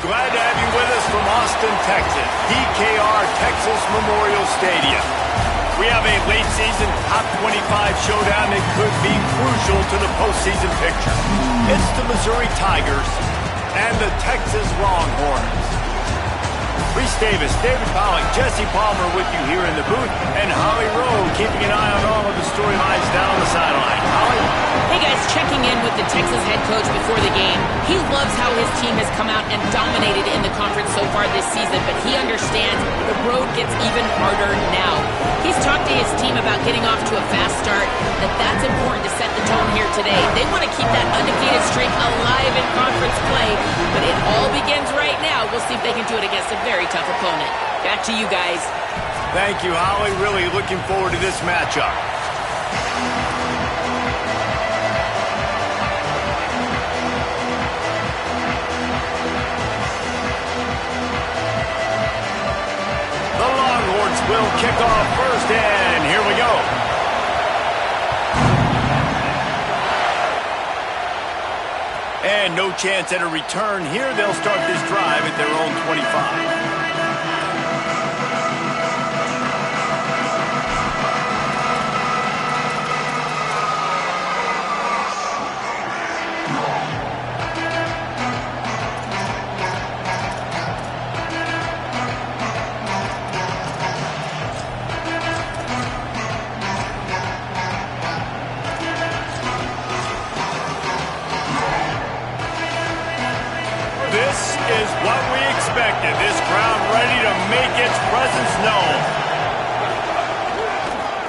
Glad to have you with us from Austin, Texas, DKR Texas Memorial Stadium. We have a late-season top 25 showdown that could be crucial to the postseason picture. It's the Missouri Tigers and the Texas Longhorns. Reese Davis, David Pollock, Jesse Palmer with you here in the booth, and Holly Rowe keeping an eye on all of the storylines down the sideline. Holly? Hey guys, checking in with the Texas head coach before the game. He loves how his team has come out and dominated in the conference so far this season, but he understands the road gets even harder now. He's talked to his team about getting off to a fast start, that's important to set the tone here today. They want to keep that undefeated streak alive in conference play, but it all begins right now. We'll see if they can do it against a very tough opponent. Back to you guys. Thank you, Holly. Really looking forward to this matchup. The Longhorns will kick off first, and here we go. And no chance at a return here. They'll start this drive at their own 25. This is what we expected. This crowd ready to make its presence known.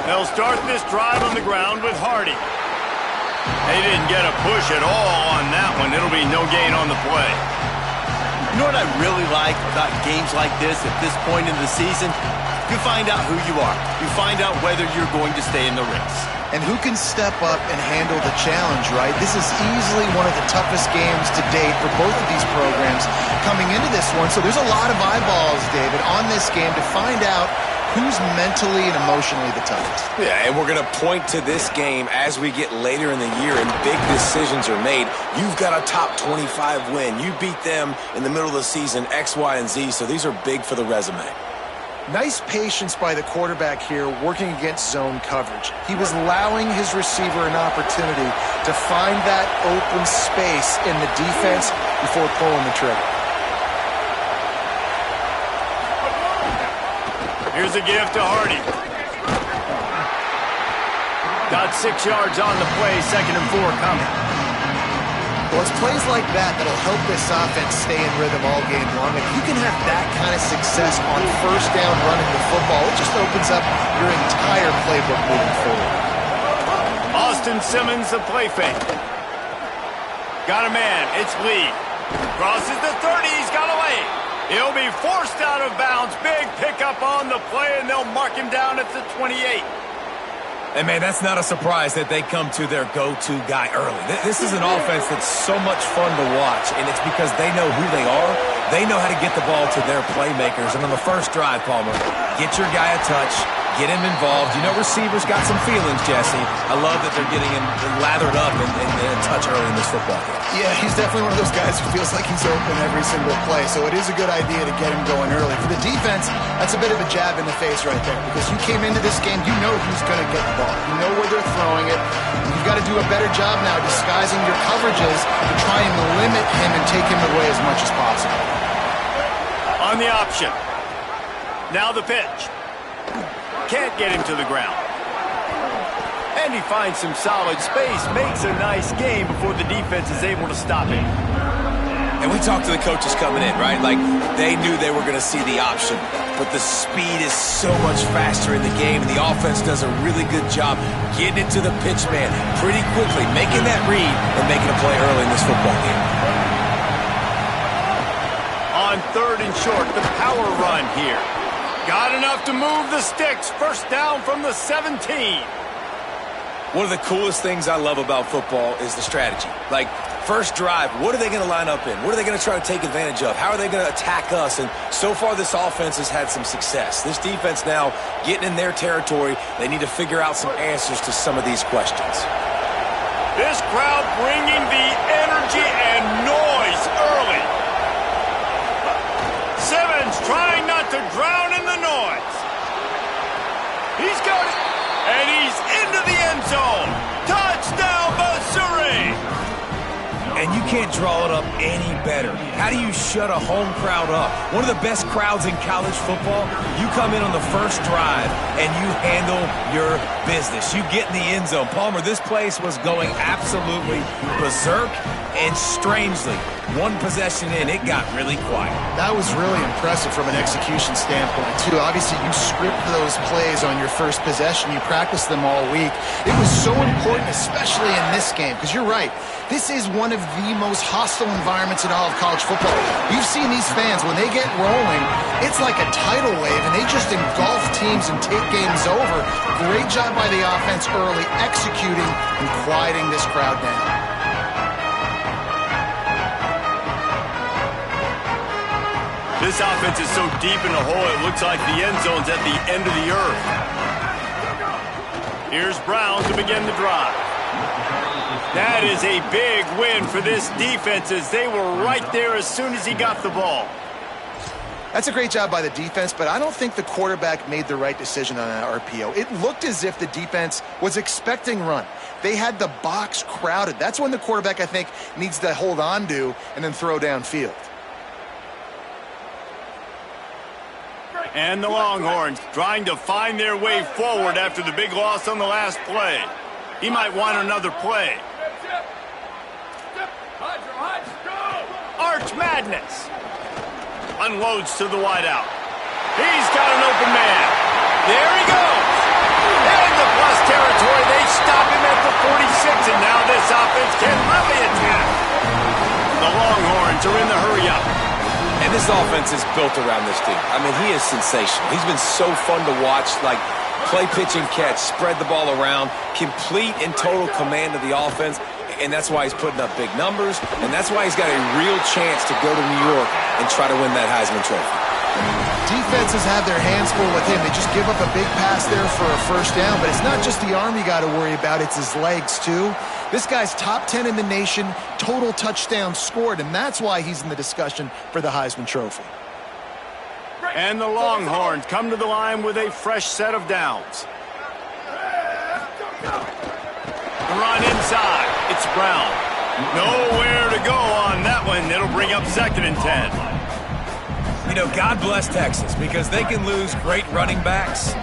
They'll start this drive on the ground with Hardy. They didn't get a push at all on that one. It'll be no gain on the play. You know what I really like about games like this at this point in the season? You find out who you are. You find out whether you're going to stay in the race. And who can step up and handle the challenge, right? This is easily one of the toughest games to date for both of these programs coming into this one. So there's a lot of eyeballs, David, on this game to find out who's mentally and emotionally the toughest. Yeah, and we're going to point to this game as we get later in the year and big decisions are made. You've got a top 25 win. You beat them in the middle of the season, X, Y, and Z, so these are big for the resume. Nice patience by the quarterback here working against zone coverage. He was allowing his receiver an opportunity to find that open space in the defense before pulling the trigger. Here's a give to Hardy. Got 6 yards on the play, 2nd and 4 coming. Well, it's plays like that that'll help this offense stay in rhythm all game long. If you can have that kind of success on first down running the football, it just opens up your entire playbook moving forward. Austin Simmons, the play fake. Got a man. It's Lee. Crosses the 30. He's got away. He'll be forced out of bounds. Big pickup on the play, and they'll mark him down at the 28. And, man, that's not a surprise that they come to their go-to guy early. This is an offense that's so much fun to watch, and it's because they know who they are. They know how to get the ball to their playmakers. And on the first drive, Palmer, get your guy a touch, get him involved. You know receivers got some feelings, Jesse. I love that they're getting him lathered up and a touch early in this football game. Yeah, he's definitely one of those guys who feels like he's open every single play, so it is a good idea to get him going early. For the defense, that's a bit of a jab in the face right there, because you came into this game, you know who's going to get the ball. You know where they're throwing it. You've got to do a better job now disguising your coverages to try and limit him and take him away as much as possible. On the option. Now the pitch. Can't get him to the ground. And he finds some solid space, makes a nice game before the defense is able to stop him. And we talked to the coaches coming in, right? Like, they knew they were going to see the option. But the speed is so much faster in the game, and the offense does a really good job getting it to the pitch man pretty quickly, making that read and making a play early in this football game. On 3rd and short, the power run here. Got enough to move the sticks. First down from the 17. One of the coolest things I love about football is the strategy. Like, first drive, what are they going to line up in? What are they going to try to take advantage of? How are they going to attack us? And so far, this offense has had some success. This defense now getting in their territory. They need to figure out some answers to some of these questions. This crowd bringing the energy and noise early. He's got it. And he's into the end zone. Touchdown, Missouri. And you can't draw it up any better. How do you shut a home crowd up? One of the best crowds in college football. You come in on the first drive and you handle your business. You get in the end zone. Palmer, this place was going absolutely berserk, and strangely, one possession in, it got really quiet. That was really impressive from an execution standpoint, too. Obviously, you script those plays on your first possession. You practice them all week. It was so important, especially in this game, because you're right. This is one of the most hostile environments in all of college football. You've seen these fans, when they get rolling, it's like a tidal wave, and they just engulf teams and take games over. Great job by the offense early, executing and quieting this crowd down. This offense is so deep in the hole, it looks like the end zone's at the end of the earth. Here's Brown to begin the drive. That is a big win for this defense, as they were right there as soon as he got the ball. That's a great job by the defense, but I don't think the quarterback made the right decision on that RPO. It looked as if the defense was expecting run. They had the box crowded. That's when the quarterback, I think, needs to hold on to and then throw downfield. And the Longhorns trying to find their way forward after the big loss on the last play. He might want another play. Arch Madness. Unloads to the wideout. He's got an open man. There he goes. In the plus territory, they stop him at the 46, and now this offense can really attack. The Longhorns are in the hurry-up. And this offense is built around this team. I mean, he is sensational. He's been so fun to watch, like play, pitch, and catch, spread the ball around, complete and total command of the offense, and that's why he's putting up big numbers, and that's why he's got a real chance to go to New York and try to win that Heisman Trophy. Defenses have their hands full with him. They just give up a big pass there for a first down, but it's not just the arm you got to worry about, it's his legs too. This guy's top 10 in the nation, total touchdowns scored, and that's why he's in the discussion for the Heisman Trophy. And the Longhorns come to the line with a fresh set of downs. The run inside. It's Brown. Nowhere to go on that one. It'll bring up 2nd and 10. You know, God bless Texas, because they can lose great running backs,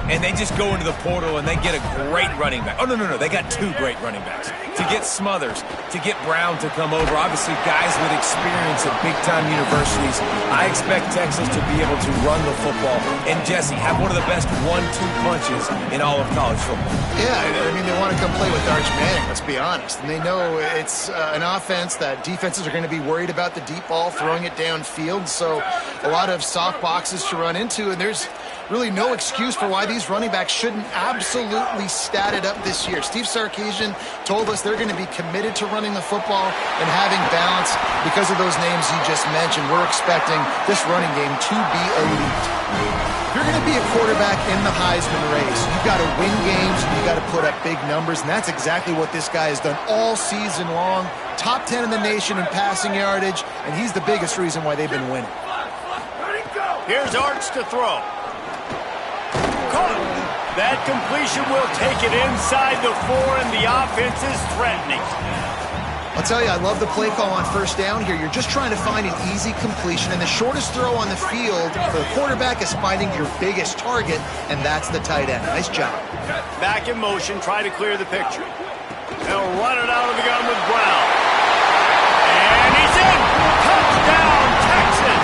and they just go into the portal and they get a great running back. Oh, no, they got 2 great running backs. To get Smothers, to get Brown to come over, obviously guys with experience at big-time universities. I expect Texas to be able to run the football and, Jesse, have one of the best 1-2 punches in all of college football. Yeah, I mean, they want to come play with Arch Manning, let's be honest. And they know it's an offense that defenses are going to be worried about the deep ball, throwing it downfield. So a lot of soft boxes to run into, and there's really no excuse for why these running backs shouldn't absolutely stat it up this year. Steve Sarkisian told us they're going to be committed to running the football and having balance because of those names you just mentioned. We're expecting this running game to be elite. If you're going to be a quarterback in the Heisman race, you've got to win games, you've got to put up big numbers, and that's exactly what this guy has done all season long. Top 10 in the nation in passing yardage, and he's the biggest reason why they've been winning. Here's Arch to throw. That completion will take it inside the 4, and the offense is threatening. I'll tell you, I love the play call on first down here. You're just trying to find an easy completion, and the shortest throw on the field for the quarterback is finding your biggest target, and that's the tight end. Nice job. Back in motion, try to clear the picture. They'll run it out of the gun with Brown. And he's in! Touchdown, Texas!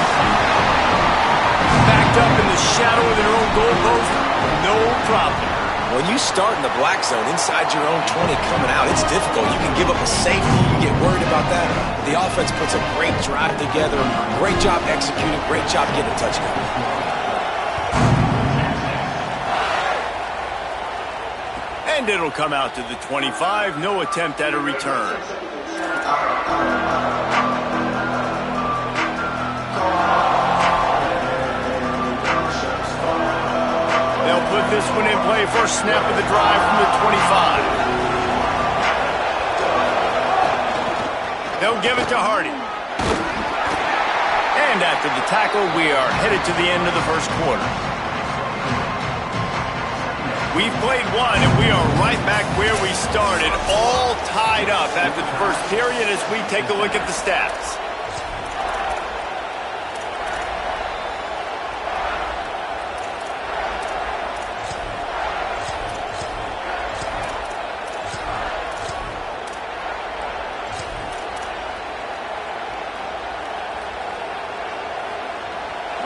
Backed up in the shadow of their own goalpost, no problem. When you start in the black zone inside your own 20 coming out, it's difficult. You can give up a safety. You get worried about that. The offense puts a great drive together. Great job executing. Great job getting a touchdown. And it'll come out to the 25. No attempt at a return. They'll put this one in play. First snap of the drive from the 25. They'll give it to Hardy. And after the tackle, we are headed to the end of the first quarter. We've played one, and we are right back where we started, all tied up after the first period as we take a look at the stats.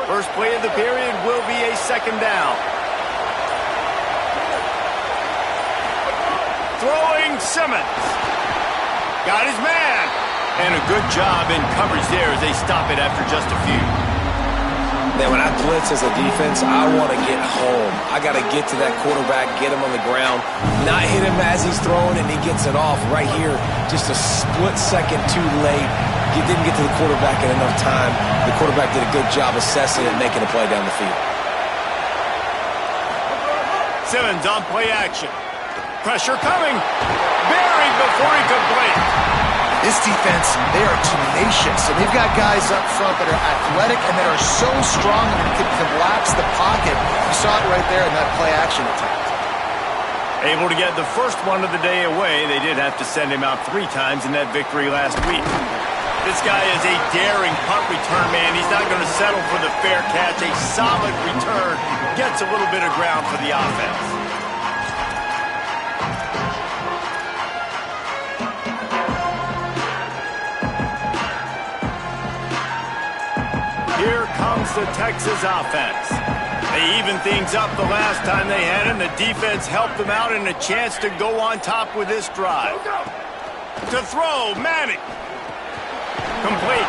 First play of the period will be a second down. Throwing Simmons. Got his man. And a good job in coverage there as they stop it after just a few. Man, when I blitz as a defense, I want to get home. I got to get to that quarterback, get him on the ground, not hit him as he's throwing, and he gets it off right here. Just a split second too late. He didn't get to the quarterback in enough time. The quarterback did a good job assessing it and making a play down the field. Simmons on play action. Pressure coming. Buried before he could blink. This defense, they are tenacious, and they've got guys up front that are athletic and that are so strong and can collapse the pocket. You saw it right there in that play action attempt. Able to get the first one of the day away. They did have to send him out 3 times in that victory last week. This guy is a daring punt return man. He's not going to settle for the fair catch. A solid return. Gets a little bit of ground for the offense. Here comes the Texas offense. They evened things up the last time they had him. The defense helped them out and a chance to go on top with this drive. To throw, Manning. Complete.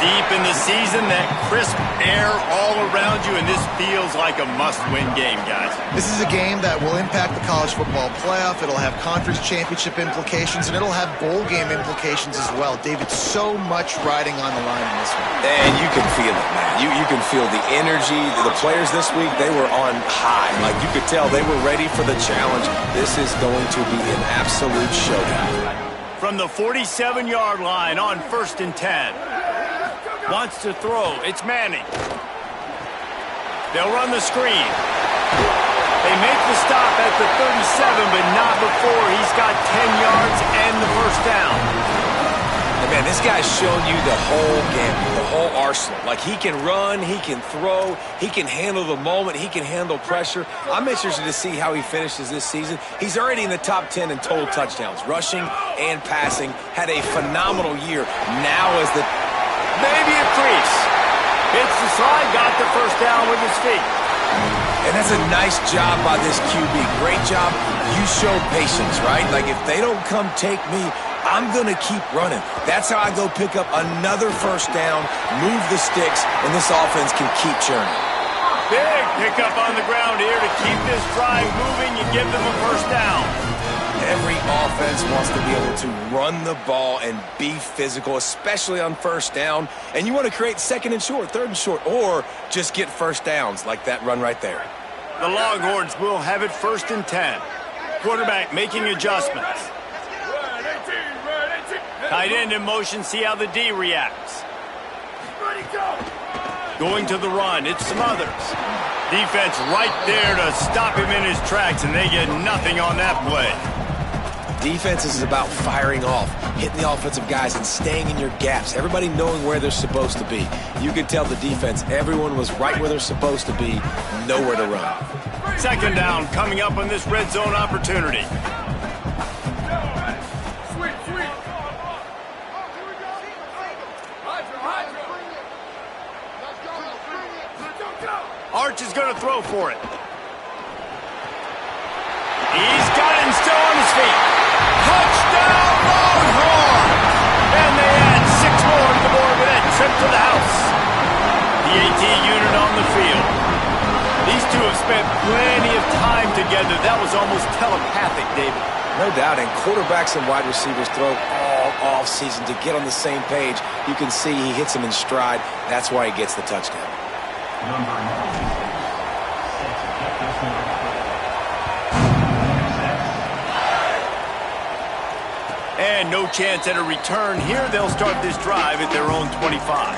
Deep in the season, that crisp air all around you, and this feels like a must-win game, guys. This is a game that will impact the college football playoff. It'll have conference championship implications, and it'll have bowl game implications as well. David, so much riding on the line in this one. And you can feel it, man. You can feel the energy. The players this week, they were on high. Like, you could tell they were ready for the challenge. This is going to be an absolute showdown. From the 47-yard line on 1st and 10. Wants to throw. It's Manning. They'll run the screen. They make the stop at the 37, but not before he's got 10 yards and the first down. And man, this guy's shown you the whole game, the whole arsenal. Like, he can run, he can throw, he can handle the moment, he can handle pressure. I'm interested to see how he finishes this season. He's already in the top 10 in total touchdowns, rushing and passing. Had a phenomenal year. Now is the maybe a crease. Hits the slide, got the first down with his feet. And that's a nice job by this QB. Great job. You show patience, right? Like, if they don't come take me, I'm going to keep running. That's how I go pick up another first down, move the sticks, and this offense can keep churning. Big pickup on the ground here to keep this drive moving and give them a first down. Every offense wants to be able to run the ball and be physical, especially on first down. And you want to create 2nd and short, 3rd and short, or just get first downs like that run right there. The Longhorns will have it 1st and 10. Quarterback making adjustments. Tight end in motion, see how the D reacts. Going to the run, it's Smothers. Defense right there to stop him in his tracks, and they get nothing on that play. Defense is about firing off, hitting the offensive guys and staying in your gaps. Everybody knowing where they're supposed to be. You can tell the defense, everyone was right where they're supposed to be, nowhere to run. 2nd down coming up on this red zone opportunity. Arch is going to throw for it. He's got him still on his feet. Touchdown, Longhorns! And they add 6 more to the board with that trip to the house. The AT unit on the field. These two have spent plenty of time together. That was almost telepathic, David. No doubt, and quarterbacks and wide receivers throw all off season to get on the same page. You can see he hits them in stride. That's why he gets the touchdown. And no chance at a return here. They'll start this drive at their own 25.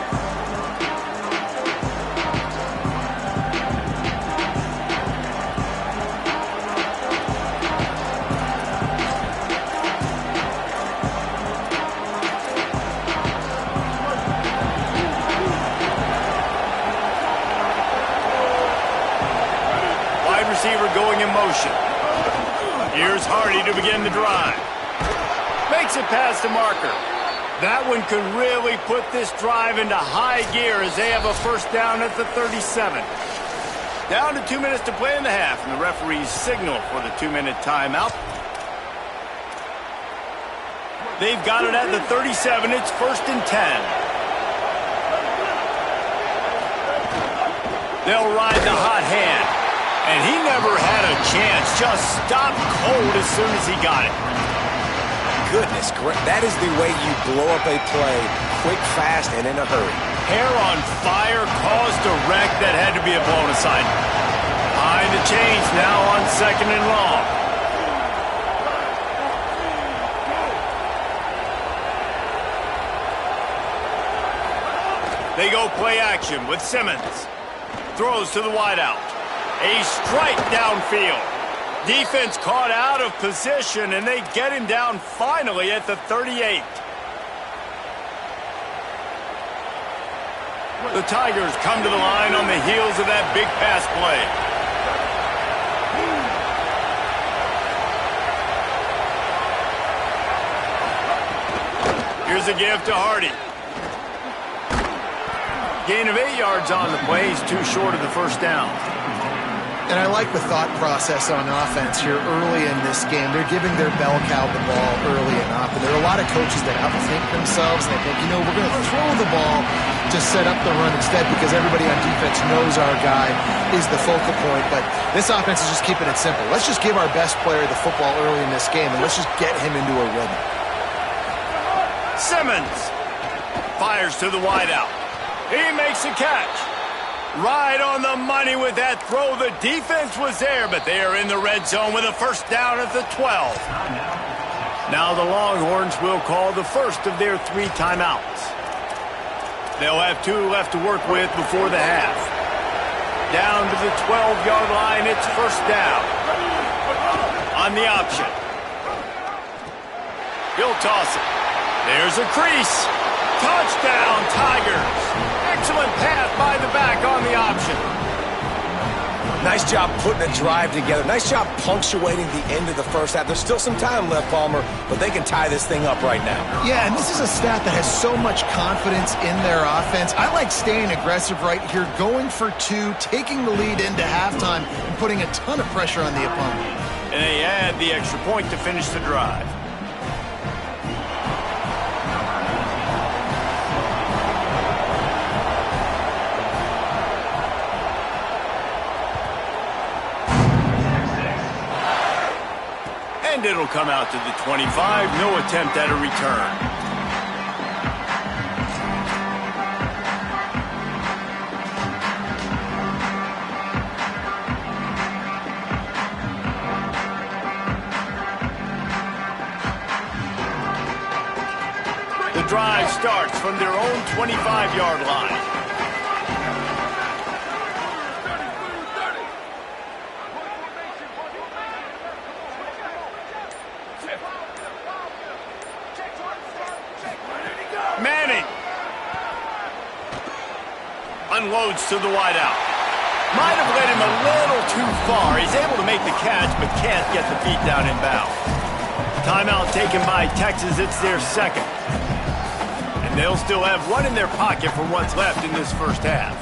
going in motion. Here's Hardy to begin the drive. Makes it past the marker. That one could really put this drive into high gear as they have a first down at the 37. Down to 2 minutes to play in the half, and the referees signal for the 2-minute timeout. They've got it at the 37. It's 1st and 10. They'll ride the hot hand. And he never had a chance. Just stopped cold as soon as he got it. Goodness, that is the way you blow up a play, quick, fast, and in a hurry. Hair on fire caused a wreck that had to be a blown assignment. Behind the chains now on 2nd and long. They go play action with Simmons. Throws to the wideout. A strike downfield. Defense caught out of position, and they get him down finally at the 38. The Tigers come to the line on the heels of that big pass play. Here's a give to Hardy. Gain of 8 yards on the play. He's too short of the first down. And I like the thought process on offense here early in this game. They're giving their bell cow the ball early and often. There are a lot of coaches that outthink themselves, and they think, we're going to throw the ball to set up the run instead because everybody on defense knows our guy is the focal point. But this offense is just keeping it simple. Let's just give our best player the football early in this game, and let's just get him into a rhythm. Simmons fires to the wideout. He makes a catch. Right on the money with that throw. The defense was there, but they are in the red zone with a first down at the 12. Now the Longhorns will call the first of their 3 timeouts. They'll have 2 left to work with before the half. Down to the 12-yard line, it's first down. On the option. He'll toss it. There's a crease. Touchdown, Tigers. Excellent pass by the back on the option. Nice job putting a drive together. Nice job punctuating the end of the first half. There's still some time left, Palmer, but they can tie this thing up right now. Yeah, and this is a staff that has so much confidence in their offense. I like staying aggressive right here, going for 2, taking the lead into halftime, and putting a ton of pressure on the opponent. And they add the extra point to finish the drive. And it'll come out to the 25. No attempt at a return. The drive starts from their own 25-yard line. Manning unloads to the wideout. Might have led him a little too far. He's able to make the catch, but can't get the feet down in bounds. Timeout taken by Texas. It's their second. And they'll still have 1 in their pocket for what's left in this first half.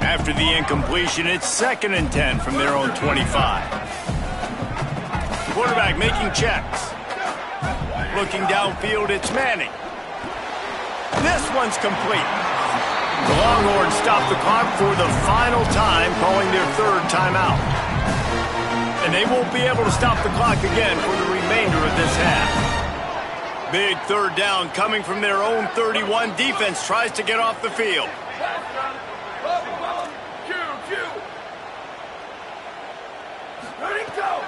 After the incompletion, it's 2nd and 10 from their own 25. Quarterback making checks. Looking downfield, it's Manning. This one's complete. The Longhorns stop the clock for the final time, calling their 3rd timeout. And they won't be able to stop the clock again for the remainder of this half. Big 3rd down coming from their own 31. Defense tries to get off the field.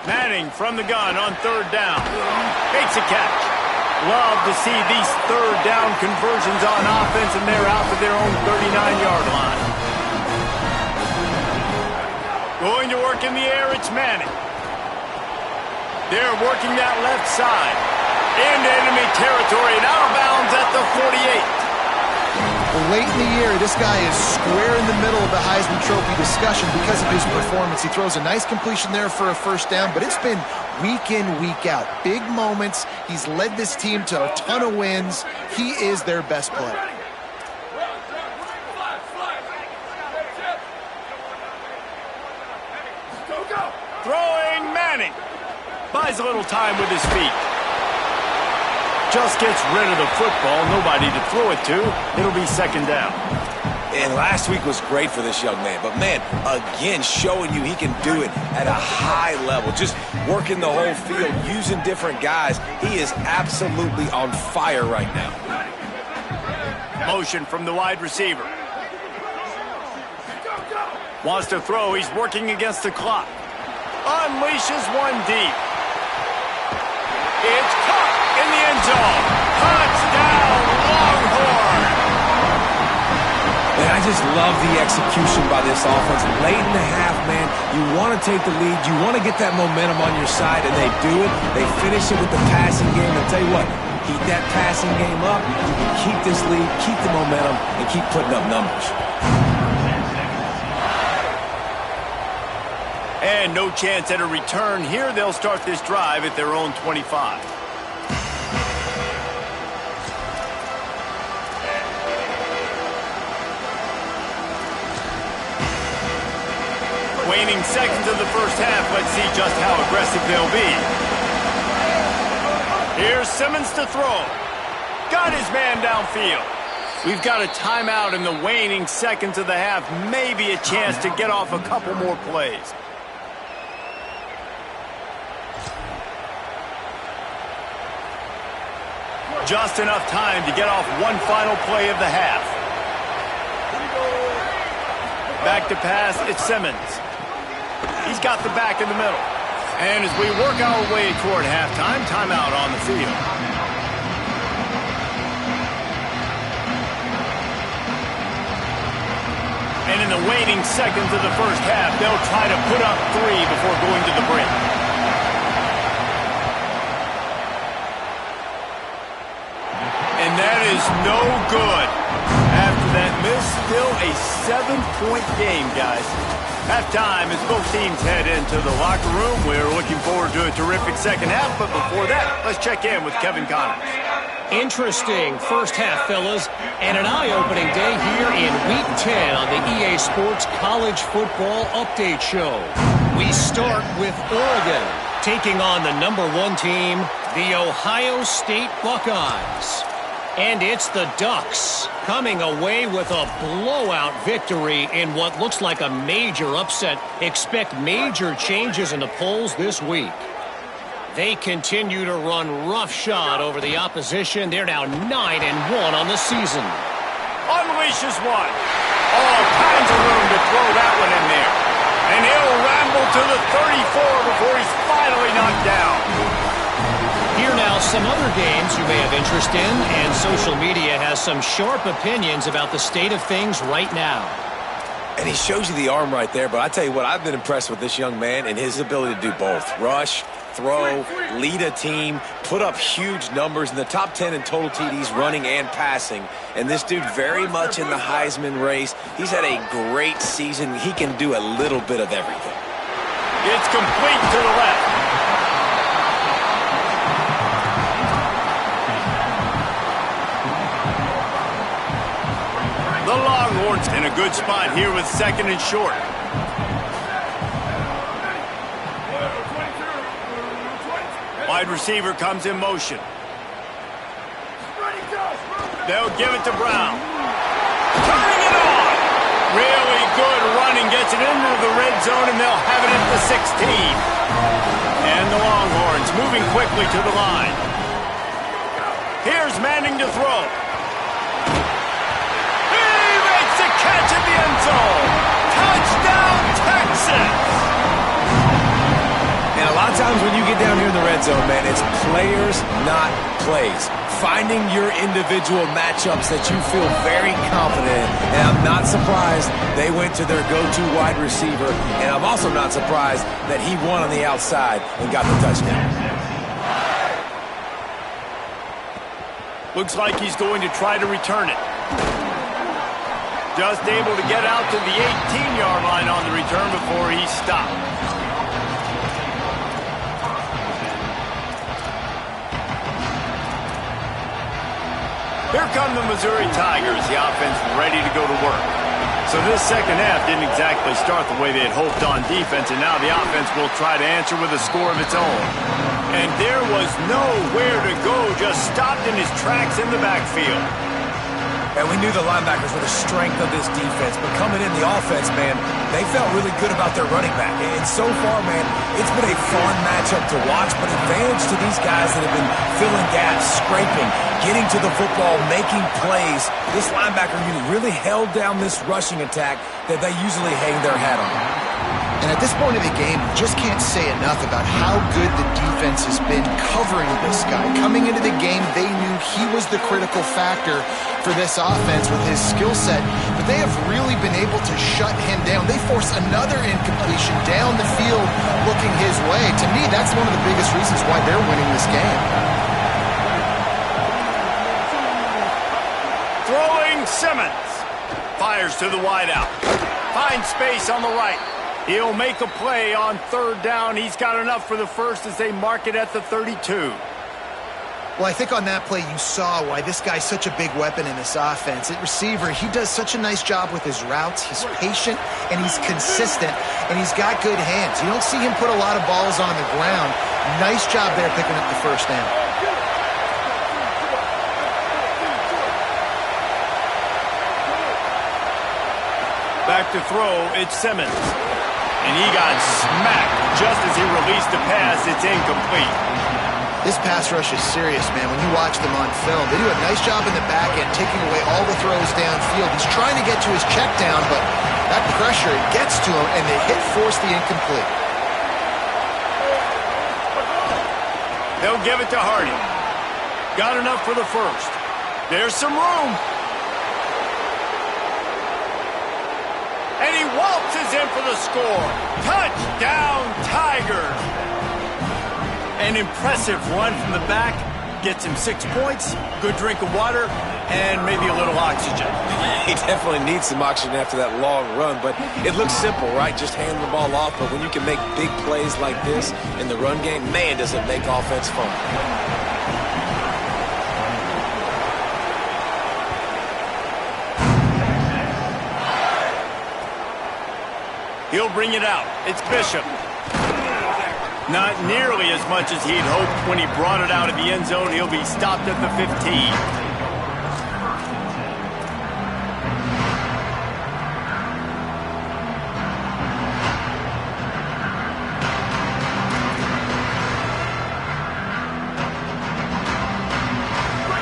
Manning from the gun on 3rd down. Makes a catch. Love to see these 3rd down conversions on offense, and they're out to their own 39-yard line. Going to work in the air, it's Manning. They're working that left side. Into enemy territory and out of bounds at the 48. Late in the year, this guy is square in the middle of the Heisman Trophy discussion because of his performance. He throws a nice completion there for a first down, but it's been week in, week out. Big moments. He's led this team to a ton of wins. He is their best player. Throwing Manning. Buys a little time with his feet. Just gets rid of the football. Nobody to throw it to. It'll be second down. And last week was great for this young man. But, man, again, showing you he can do it at a high level. Just working the whole field, using different guys. He is absolutely on fire right now. Motion from the wide receiver. Wants to throw. He's working against the clock. Unleashes one deep. It's caught in the end zone. Touchdown, Longhorn. And I just love the execution by this offense. Late in the half, man, you want to take the lead. You want to get that momentum on your side, and they do it. They finish it with the passing game. And I'll tell you what, keep that passing game up. You can keep this lead, keep the momentum, and keep putting up numbers. And no chance at a return here. They'll start this drive at their own 25. Waning seconds of the first half. Let's see just how aggressive they'll be. Here's Simmons to throw. Got his man downfield. We've got a timeout in the waning seconds of the half. Maybe a chance to get off a couple more plays. Just enough time to get off one final play of the half. Back to pass, it's Simmons. He's got the back in the middle. And as we work our way toward halftime, timeout on the field. And in the waning seconds of the first half, they'll try to put up 3 before going to the break. And that is no good. After that miss, still a 7-point game, guys. Halftime as both teams head into the locker room. We're looking forward to a terrific second half, but before that, let's check in with Kevin Connors. Interesting first half, fellas, and an eye-opening day here in Week 10 on the EA Sports College Football Update Show. We start with Oregon, taking on the #1 team, the Ohio State Buckeyes. And it's the Ducks coming away with a blowout victory in what looks like a major upset. Expect major changes in the polls this week. They continue to run roughshod over the opposition. They're now 9-1 on the season. Unleashes one. All kinds of room to throw that one in there. And he'll ramble to the 34 before he's finally knocked down. Here now some other games you may have interest in, and social media has some sharp opinions about the state of things right now. And he shows you the arm right there, but I tell you what, I've been impressed with this young man and his ability to do both. Rush, throw, lead a team, put up huge numbers in the top 10 in total TDs running and passing. And this dude very much in the Heisman race. He's had a great season. He can do a little bit of everything. It's complete to the left. The Longhorns in a good spot here with second and short. Wide receiver comes in motion. They'll give it to Brown. Turning it on. Really good running. Gets it into the red zone, and they'll have it at the 16. And the Longhorns moving quickly to the line. Here's Manning to throw. Catch in the end zone. Touchdown, Texas. And a lot of times when you get down here in the red zone, man, it's players, not plays. finding your individual matchups that you feel very confident in. And I'm not surprised they went to their go-to wide receiver. And I'm also not surprised that he won on the outside and got the touchdown. Looks like he's going to try to return it. Just able to get out to the 18-yard line on the return before he stopped. Here come the Missouri Tigers. The offense ready to go to work. So this second half didn't exactly start the way they had hoped on defense, and now the offense will try to answer with a score of its own. And there was nowhere to go, just stopped in his tracks in the backfield. And we knew the linebackers were the strength of this defense, but coming in the offense, man, they felt really good about their running back. And so far, man, it's been a fun matchup to watch, but advantage to these guys that have been filling gaps, scraping, getting to the football, making plays. This linebacker unit really held down this rushing attack that they usually hang their hat on. And at this point of the game, you just can't say enough about how good the defense has been covering this guy. Coming into the game, they knew he was the critical factor for this offense with his skill set, but they have really been able to shut him down. They force another incompletion down the field looking his way. To me, that's one of the biggest reasons why they're winning this game. Throwing Simmons. Fires to the wideout. Finds space on the right. He'll make a play on third down. He's got enough for the first as they mark it at the 32. Well, I think on that play you saw why this guy's such a big weapon in this offense. At receiver, he does such a nice job with his routes. He's patient, and he's consistent, and he's got good hands. You don't see him put a lot of balls on the ground. Nice job there picking up the first down. Back to throw, it's Simmons. And he got smacked just as he released the pass. It's incomplete. This pass rush is serious, man. When you watch them on film, they do a nice job in the back end, taking away all the throws downfield. He's trying to get to his check down, but that pressure gets to him, and they hit force the incomplete. They'll give it to Hardy. Got enough for the first. There's some room. And he waltzes in for the score. Touchdown, Tigers. An impressive run from the back. Gets him 6 points, good drink of water, and maybe a little oxygen. He definitely needs some oxygen after that long run, but it looks simple, right? Just hand the ball off, but when you can make big plays like this in the run game, man, does it make offense fun. He'll bring it out. It's Bishop. Not nearly as much as he'd hoped when he brought it out of the end zone. He'll be stopped at the 15.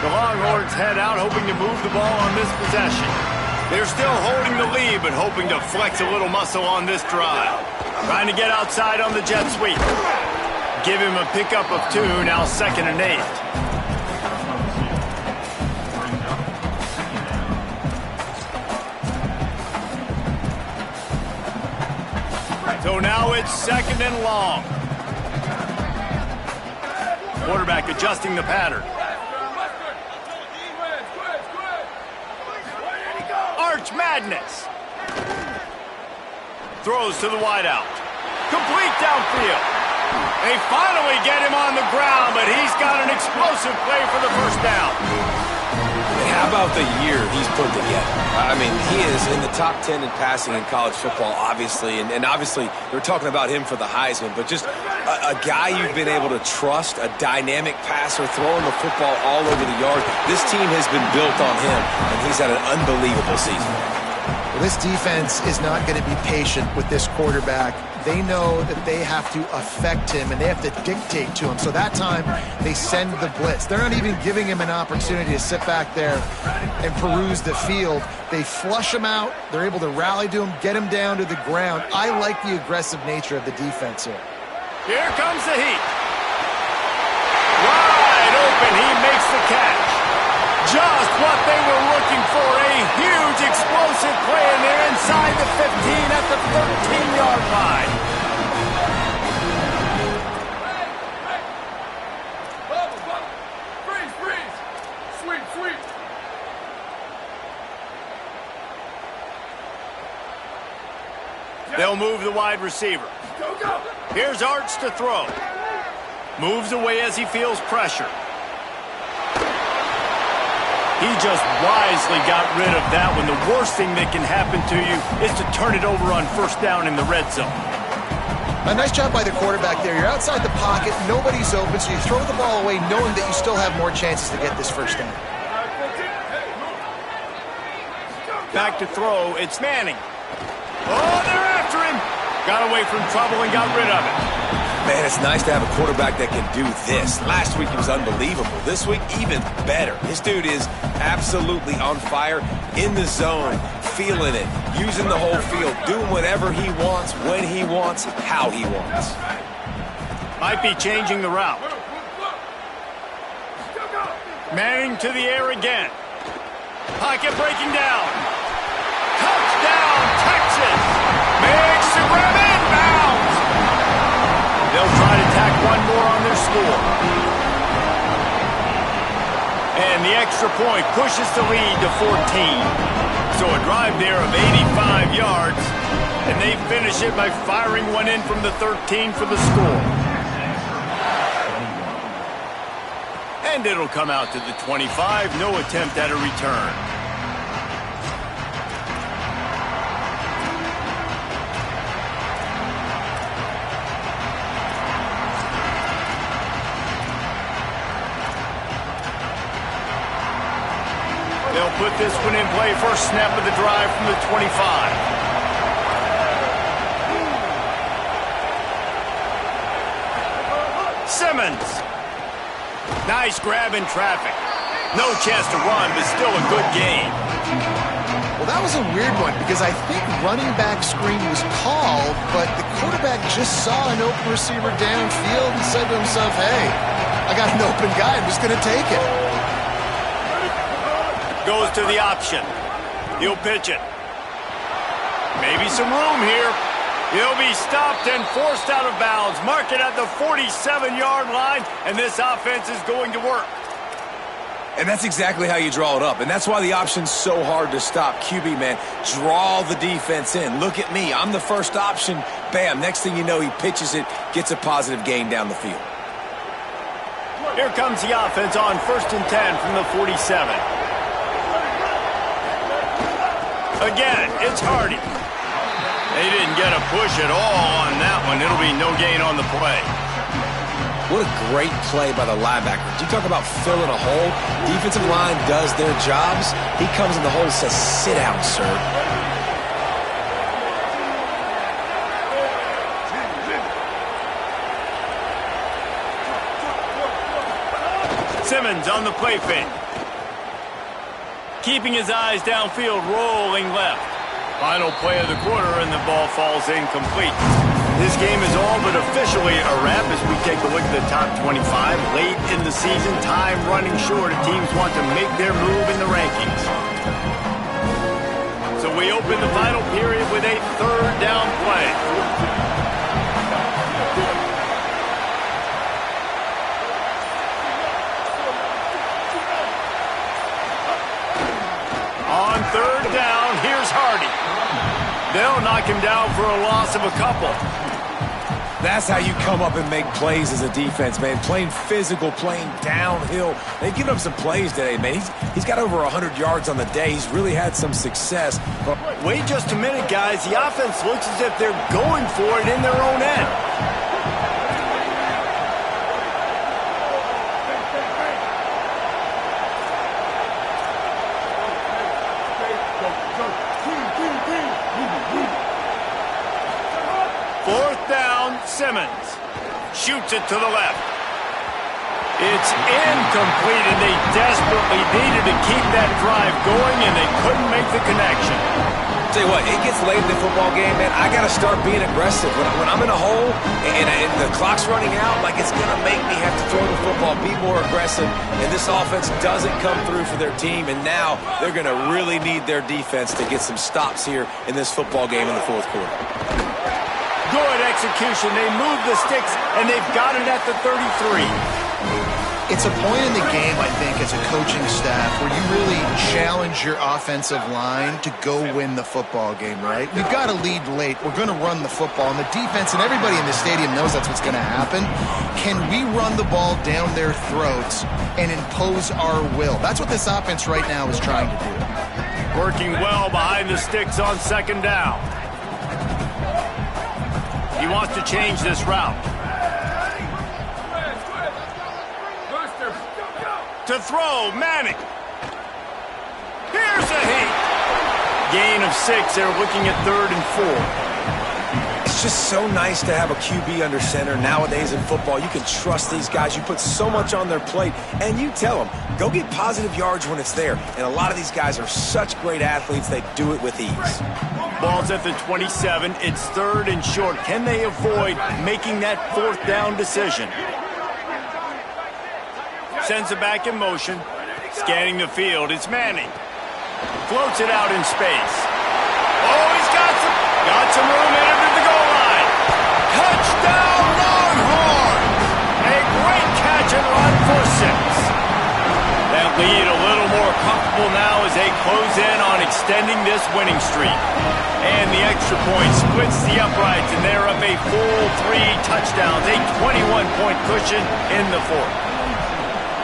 The Longhorns head out, hoping to move the ball on this possession. They're still holding the lead, but hoping to flex a little muscle on this drive. Trying to get outside on the jet sweep. Give him a pickup of 2, now 2nd and 8. So now it's 2nd and long. Quarterback adjusting the pattern. Arch Madness. Throws to the wideout. Complete downfield. They finally get him on the ground, but he's got an explosive play for the first down. And how about the year he's put together? I mean, he is in the top 10 in passing in college football, obviously. And obviously, we're talking about him for the Heisman, but just a guy you've been able to trust, a dynamic passer, throwing the football all over the yard. This team has been built on him, and he's had an unbelievable season. Well, this defense is not going to be patient with this quarterback. They know that they have to affect him, and they have to dictate to him. So that time, they send the blitz. They're not even giving him an opportunity to sit back there and peruse the field. They flush him out. They're able to rally to him, get him down to the ground. I like the aggressive nature of the defense here. Here comes the heat. Wide open, he makes the catch. Just what they were looking for. A huge explosive play, and they're inside the 15 at the 13-yard line. They'll move the wide receiver. Here's Arch to throw. Moves away as he feels pressure. He just wisely got rid of that one. The worst thing that can happen to you is to turn it over on first down in the red zone. A nice job by the quarterback there. You're outside the pocket, nobody's open, so you throw the ball away knowing that you still have more chances to get this first down. Back to throw, it's Manning. Oh, they're after him. Got away from trouble and got rid of it. Man, it's nice to have a quarterback that can do this. Last week he was unbelievable. This week, even better. This dude is absolutely on fire, in the zone, feeling it, using the whole field, doing whatever he wants, when he wants, how he wants. Might be changing the route. Manning to the air again. Pocket breaking down. Touchdown, Texas! Makes the grab inbounds! They'll try to tack one more on their score. And the extra point pushes the lead to 14. So a drive there of 85 yards, and they finish it by firing one in from the 13 for the score. And it'll come out to the 25, no attempt at a return. They'll put this one in play. First snap of the drive from the 25. Simmons. Nice grab in traffic. No chance to run, but still a good game. Well, that was a weird one because I think running back screen was called, but the quarterback just saw an open receiver downfield and said to himself, hey, I got an open guy. I'm just going to take it. Goes to the option. He'll pitch it. Maybe some room here. He'll be stopped and forced out of bounds. Mark it at the 47-yard line, and this offense is going to work. And that's exactly how you draw it up. And that's why the option's so hard to stop. QB, man, draw the defense in. Look at me. I'm the first option. Bam. Next thing you know, he pitches it, gets a positive gain down the field. Here comes the offense on 1st and 10 from the 47. Again, it's Hardy. They didn't get a push at all on that one. It'll be no gain on the play. What a great play by the linebacker. You talk about filling a hole. Defensive line does their jobs. He comes in the hole and says, sit down, sir. Simmons on the play fake. Keeping his eyes downfield, rolling left. Final play of the quarter, and the ball falls incomplete. This game is all but officially a wrap as we take a look at the top 25. Late in the season, time running short. Teams want to make their move in the rankings. So we open the final period with a third down play. On third down, here's Hardy. They'll knock him down for a loss of a couple. That's how you come up and make plays as a defense, man. Playing physical, playing downhill. They've given up some plays today, man. He's got over 100 yards on the day. He's really had some success. But wait just a minute, guys. The offense looks as if they're going for it in their own end. Simmons shoots it to the left. It's incomplete, and they desperately needed to keep that drive going, and they couldn't make the connection. tell you what, it gets late in the football game, man. I got to start being aggressive. When I'm in a hole and the clock's running out, like it's going to make me have to throw the football, be more aggressive. And this offense doesn't come through for their team. And now they're going to really need their defense to get some stops here in this football game in the fourth quarter. Good execution. They move the sticks, and they've got it at the 33. It's a point in the game, I think, as a coaching staff where you really challenge your offensive line to go win the football game, right? We've got to lead late. We're going to run the football. And the defense and everybody in the stadium knows that's what's going to happen. Can we run the ball down their throats and impose our will? That's what this offense right now is trying to do. Working well behind the sticks on second down. He wants to change this route. To throw, Manning. Here's a hit. Gain of 6. They're looking at 3rd and 4. It's just so nice to have a QB under center nowadays in football. You can trust these guys. You put so much on their plate, and you tell them, go get positive yards when it's there. And a lot of these guys are such great athletes, they do it with ease. Ball's at the 27. It's 3rd and short. Can they avoid making that 4th down decision? Sends it back in motion. Scanning the field. It's Manning. Floats it out in space. Oh, he's got some room headed to the goal line. Touchdown, Longhorn! A great catch and run for 6. That lead a little more comfortable now as they close in on extending this winning streak. And the extra point splits the uprights, and they're up a full 3 touchdowns. A 21-point cushion in the 4th.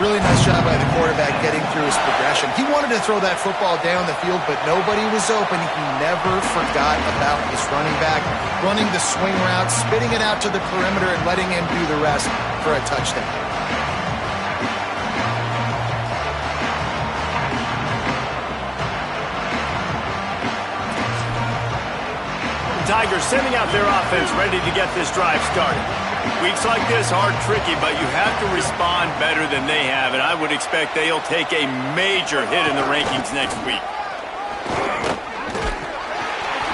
Really nice job by the quarterback getting through his progression. He wanted to throw that football down the field, but nobody was open. He never forgot about his running back, running the swing route, spitting it out to the perimeter, and letting him do the rest for a touchdown. The Tigers sending out their offense ready to get this drive started. Weeks like this are tricky, but you have to respond better than they have, and I would expect they'll take a major hit in the rankings next week.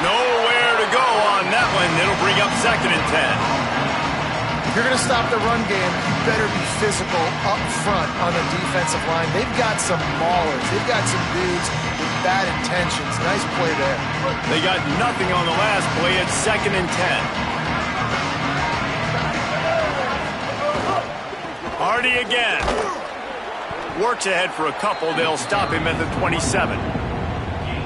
Nowhere to go on that one. It'll bring up 2nd and 10. If you're going to stop the run game, you better be physical up front on the defensive line. They've got some maulers. They've got some dudes with bad intentions. Nice play there. They got nothing on the last play at 2nd and 10. Hardy again. Works ahead for a couple. They'll stop him at the 27.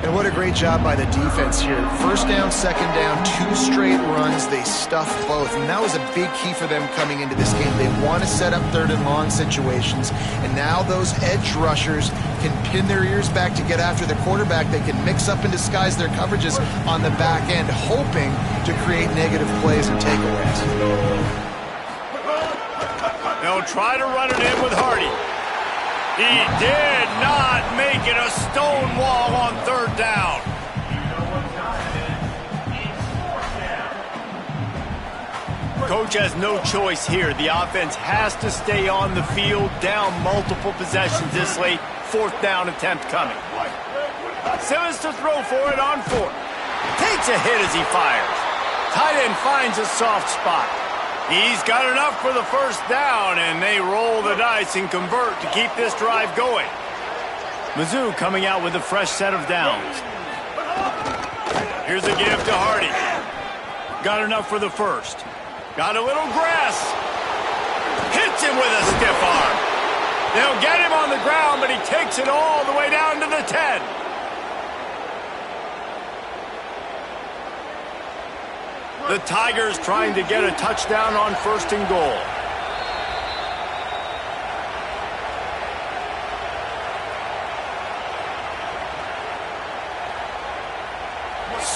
And what a great job by the defense here. 1st down, 2nd down, 2 straight runs. They stuffed both. And that was a big key for them coming into this game. They want to set up 3rd and long situations. And now those edge rushers can pin their ears back to get after the quarterback. They can mix up and disguise their coverages on the back end, hoping to create negative plays and takeaways. They'll try to run it in with Hardy. He did not make it a stone wall on 3rd down. Coach has no choice here. The offense has to stay on the field, down multiple possessions this late. 4th down attempt coming. Simmons to throw for it on 4th. Takes a hit as he fires. Tight end finds a soft spot. He's got enough for the 1st down, and they roll the dice and convert to keep this drive going. Mizzou coming out with a fresh set of downs. Here's a give to Hardy. Got enough for the 1st. Got a little grass. Hits him with a stiff arm. They'll get him on the ground, but he takes it all the way down to the 10. The Tigers trying to get a touchdown on 1st and goal.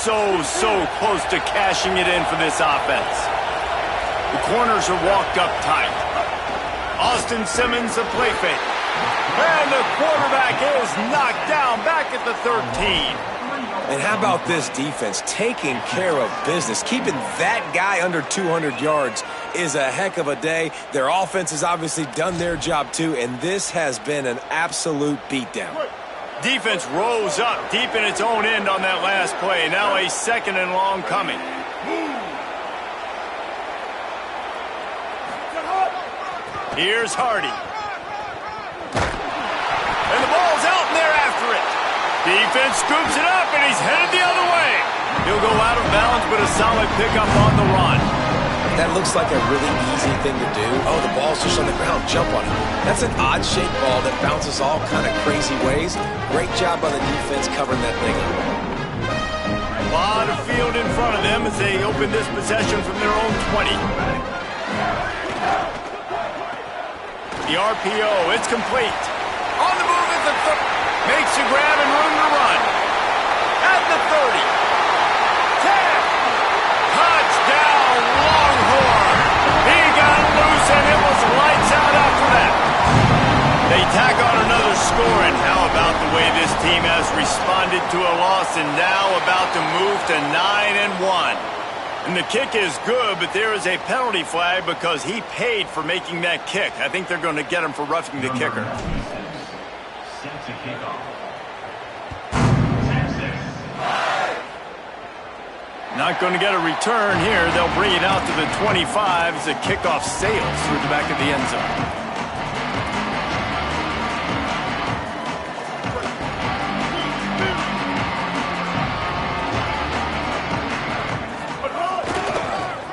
So close to cashing it in for this offense. The corners are walked up tight. Austin Simmons, a play fake. And the quarterback is knocked down back at the 13. And how about this defense taking care of business? Keeping that guy under 200 yards is a heck of a day. Their offense has obviously done their job too, and this has been an absolute beatdown. Defense rose up deep in its own end on that last play. Now a 2nd and long coming. Here's Hardy. And the ball's out, and they're after it. Defense scoops it up, and he's headed the other way. He'll go out of bounds, but a solid pickup on the run. That looks like a really easy thing to do. Oh, the ball's just on the ground. Jump on it. That's an odd-shaped ball that bounces all kind of crazy ways. Great job by the defense covering that thing up. A lot of field in front of them as they open this possession from their own 20. The RPO, it's complete. On the move at the makes a grab and room to run. At the 30. 10. Touchdown, Longhorn. He got loose and it was lights out after that. They tack on another score, and how about the way this team has responded to a loss and now about to move to 9-1. And the kick is good, but there is a penalty flag because he paid for making that kick. I think they're going to get him for roughing the kicker. Not going to get a return here. They'll bring it out to the 25 as the kickoff sails through the back of the end zone.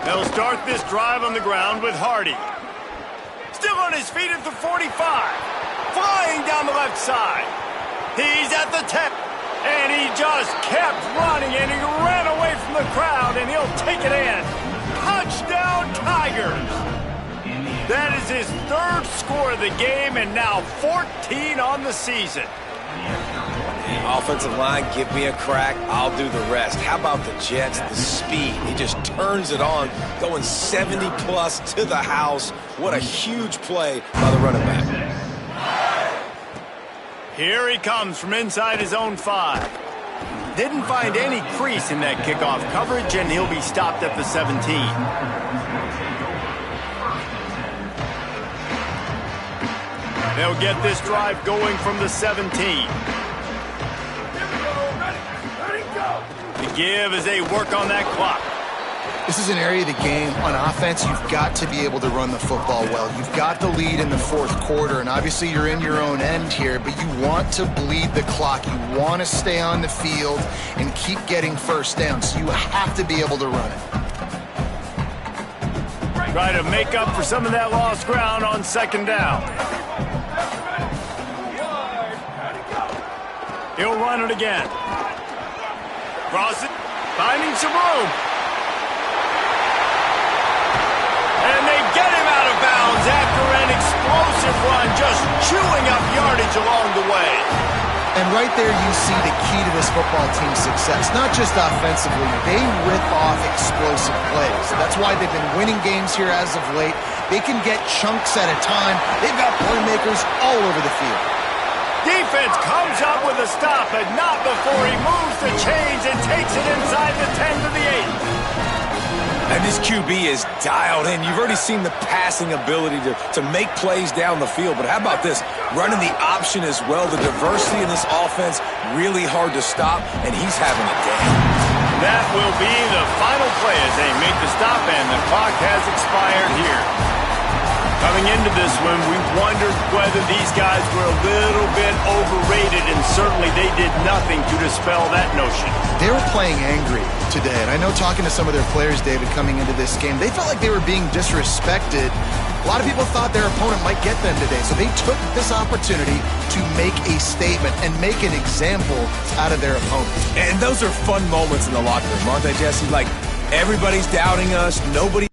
They'll start this drive on the ground with Hardy. Still on his feet at the 45. Flying down the left side. He's at the 10. And he just kept running, and he ran away from the crowd, and he'll take it in. Touchdown, Tigers. That is his 3rd score of the game, and now 14 on the season. Offensive line, give me a crack, I'll do the rest. How about the Jets, the speed? He just turns it on, going 70-plus to the house. What a huge play by the running back. Here he comes from inside his own 5. Didn't find any crease in that kickoff coverage, and he'll be stopped at the 17. They'll get this drive going from the 17. The give as they work on that clock. This is an area of the game on offense you've got to be able to run the football well. You've got the lead in the 4th quarter, and obviously you're in your own end here, but you want to bleed the clock. You want to stay on the field and keep getting first down, so you have to be able to run it. Try to make up for some of that lost ground on 2nd down. He'll run it again. Cross it, finding some room. And they get him out of bounds after an explosive run, just chewing up yardage along the way. And right there you see the key to this football team's success. Not just offensively, they rip off explosive plays. That's why they've been winning games here as of late. They can get chunks at a time. They've got playmakers all over the field. Defense comes up with a stop, but not before he moves the chains and takes it inside the 10 to the 8. And this QB is dialed in. You've already seen the passing ability to make plays down the field. But how about this? Running the option as well. The diversity in this offense, really hard to stop, and he's having a day. That will be the final play as they make the stop, and the clock has expired here. Coming into this one, we wondered whether these guys were a little bit overrated, and certainly they did nothing to dispel that notion. They were playing angry today, and I know talking to some of their players, David, coming into this game, they felt like they were being disrespected. A lot of people thought their opponent might get them today, so they took this opportunity to make a statement and make an example out of their opponent. And those are fun moments in the locker room, aren't they, Jesse? Like, everybody's doubting us, nobody